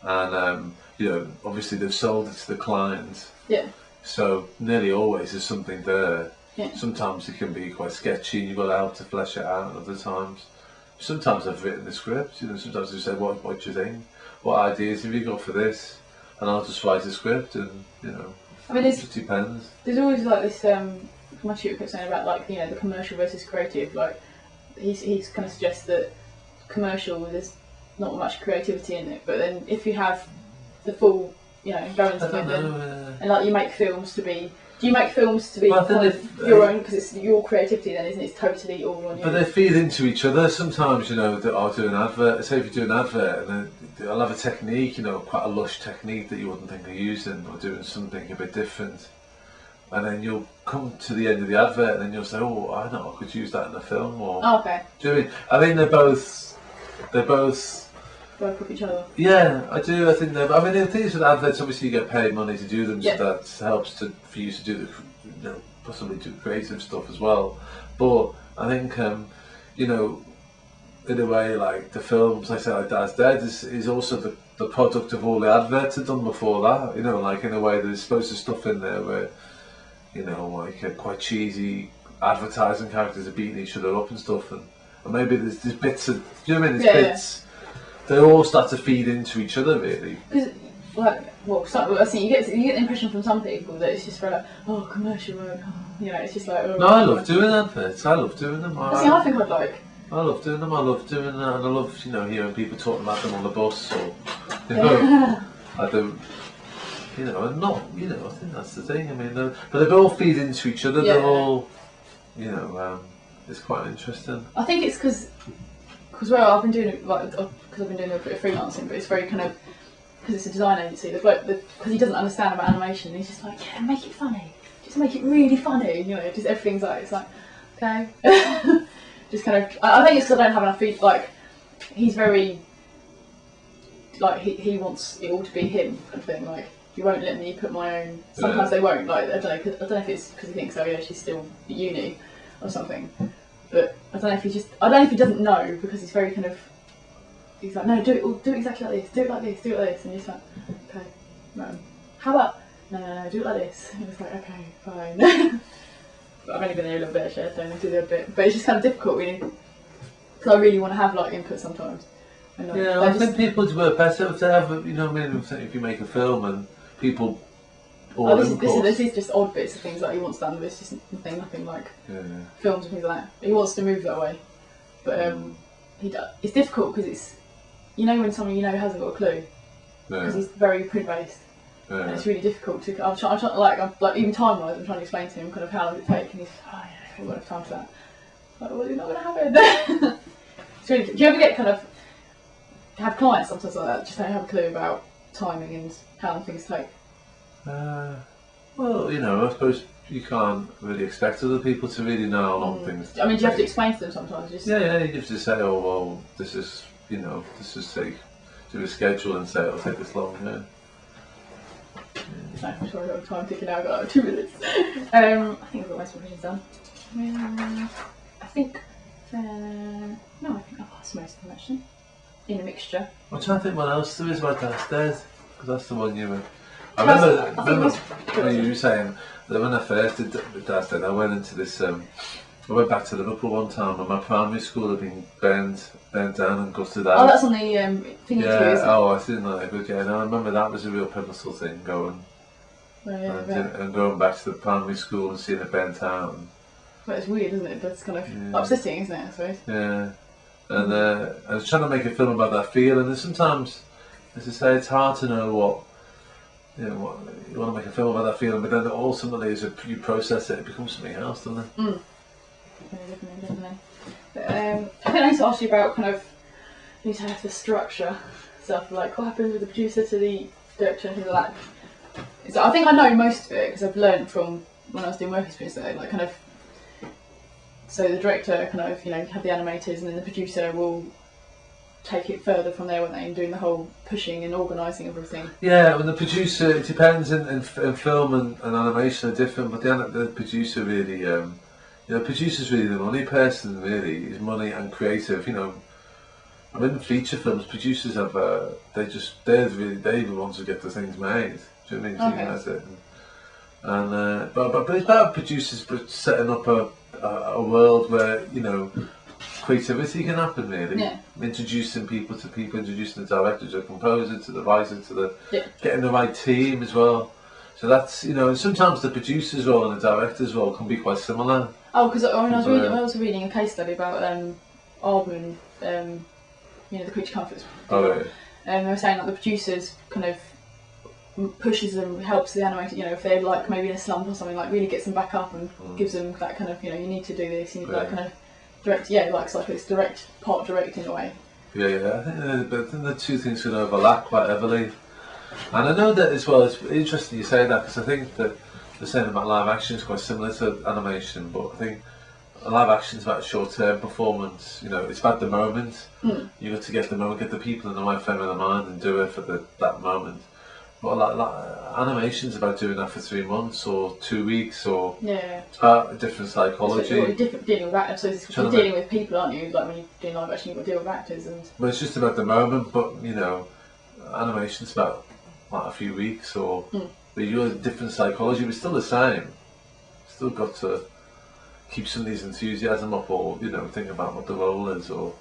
and obviously they've sold it to the client. Yeah. So nearly always there's something there. Yeah. Sometimes it can be quite sketchy, and you've got to help to flesh it out. Other times, sometimes I've written the script. Sometimes they say, "What do you think? What ideas have you got for this?" And I'll just write a script, and I mean, it just depends. There's always like this. My tutor kept saying about like the commercial versus creative. Like he's kind of suggests that commercial there's not much creativity in it, but then if you have the full go into it and like you make films to be. Do you make films to be kind of your own because it's your creativity then, isn't it? It's totally all on you. But they feed into each other. Sometimes, I'll do an advert. Say if you do an advert, and then I'll have a technique, quite a lush technique that you wouldn't think of using, or doing something a bit different. And then you'll come to the end of the advert, and then you'll say, "Oh, I know, I could use that in a film." Or okay. Do you know what I mean? I think they're both. Work with each other. Yeah, I do. I think the thing is with adverts, obviously you get paid money to do them, yeah. so that helps for you to do possibly do creative stuff as well. But I think in a way, like the films, like I say, like Dad's Dead is also the product of all the adverts I've done before that. Like in a way there's supposed to stuff in there where like quite cheesy advertising characters are beating each other up and stuff, and maybe there's bits of bits. They all start to feed into each other, really. Because, I see you get the impression from some people that it's just for like, commercial work. It's just like. No, I love doing adverts. I love doing them. I think I'd like. I love doing them. I love doing that, and I love hearing people talking about them on the bus or I do. And not. I think that's the thing. I mean, but they all feed into each other. They're all. It's quite interesting. I think it's because I've been doing it because I've been doing a bit of freelancing, but it's very kind of because it's a design agency. Because he doesn't understand about animation, he's just like, make it funny, just make it really funny. Just everything's like it's like okay, just kind of. I think it's because I don't have enough feed. Like he's very like he wants it all to be him kind of thing. Like you won't let me put my own. Sometimes they won't. Like I don't know if it's because he thinks she's still at uni or something. But I don't know if he doesn't know because he's very kind of. He's like, no, do it exactly like this, do it like this, do it like this, and he's like, okay, no. How about no, do it like this? And it's like, okay, fine. But I've only been there a little bit, actually, so I need to do a bit. But it's just kind of difficult, really, because I really want to have like input sometimes. And, I think people would work better if they have, if you make a film and people. This is just odd bits of things that he wants done, but it's just nothing like films and things like that. He wants to move that way, but he does. It's difficult because it's when someone hasn't got a clue because he's very print based, and it's really difficult to. I'm trying like even time wise, I'm trying to explain to him kind of how long it take, and he's I don't have time for that. Like, well, you're not going to have it. It's really. Do you ever get kind of have clients sometimes like that? Just don't have a clue about timing and how long things take. Well, I suppose you can't really expect other people to really know how long things. I mean, do you have to explain to them sometimes? Yeah, you have to say, oh well, this is say, do a schedule and say it'll take this long. No, I'm sure I've got time ticking out. I've got 2 minutes. I think I've got most of my questions done. I think I've asked most of them actually. In a mixture. I'm trying to think what else there is about downstairs because that's the one you were. I remember when you were saying that when I first did downstairs, I went into this. I went back to Liverpool one time, and my primary school had been burnt down and gutted out. Oh, that's on the thingy too, isn't it? I didn't know that. But I remember that was a real pivotal thing going. And going back to the primary school and seeing it burnt out. Well, it's weird, isn't it? But it's kind of upsetting, isn't it? I suppose. Yeah, and I was trying to make a film about that feeling, and sometimes, as I say, it's hard to know what. You want to make a film about that feeling, but then ultimately, as you process it, it becomes something else, doesn't it? Yeah, definitely. But, I think I need to ask you about kind of you need to have the structure stuff, like what happens with the producer to the director and things like that. So I think I know most of it because I've learned from when I was doing work experience there, like kind of. So the director kind of have the animators, and then the producer will take it further from there, won't they, and doing the whole pushing and organising everything. Yeah, when the producer, it depends. In film and animation are different, but the producer really, the producer's really the money person. Really, is money and creative. I mean, feature films producers have they're the ones who get the things made. Do you know what I mean? Okay. That's it. And but it's about producers setting up a world where creativity can happen, really. Yeah. Introducing people to people, introducing the director to the composer to the writer to the Yeah. getting the right team as well. So that's sometimes the producer's role and the director's role can be quite similar. Oh, because I was reading a case study about Aardman, the Creature Comforts. Oh, right. They were saying that the producers kind of pushes them, helps the animator, if they're like maybe in a slump or something, like really gets them back up and gives them that kind of, you need to do this, you need that kind of direct, like it's direct, part direct in a way. Yeah. I think the two things can overlap quite heavily. And I know that as well, it's interesting you say that, because I think that the saying about live action is quite similar to animation, but I think live action is about short-term performance. It's about the moment. You got to get the moment, get the people in the right frame of the mind and do it for that moment. But animation is about doing that for 3 months or 2 weeks, or it's about a different psychology. You're dealing with actors, so you're dealing with people, aren't you? Like when you're doing live action, you've got to deal with actors. But it's just about the moment, but animation's about a few weeks, but you're a different psychology, but still the same. Still got to keep somebody's enthusiasm up, or think about what the role is, or.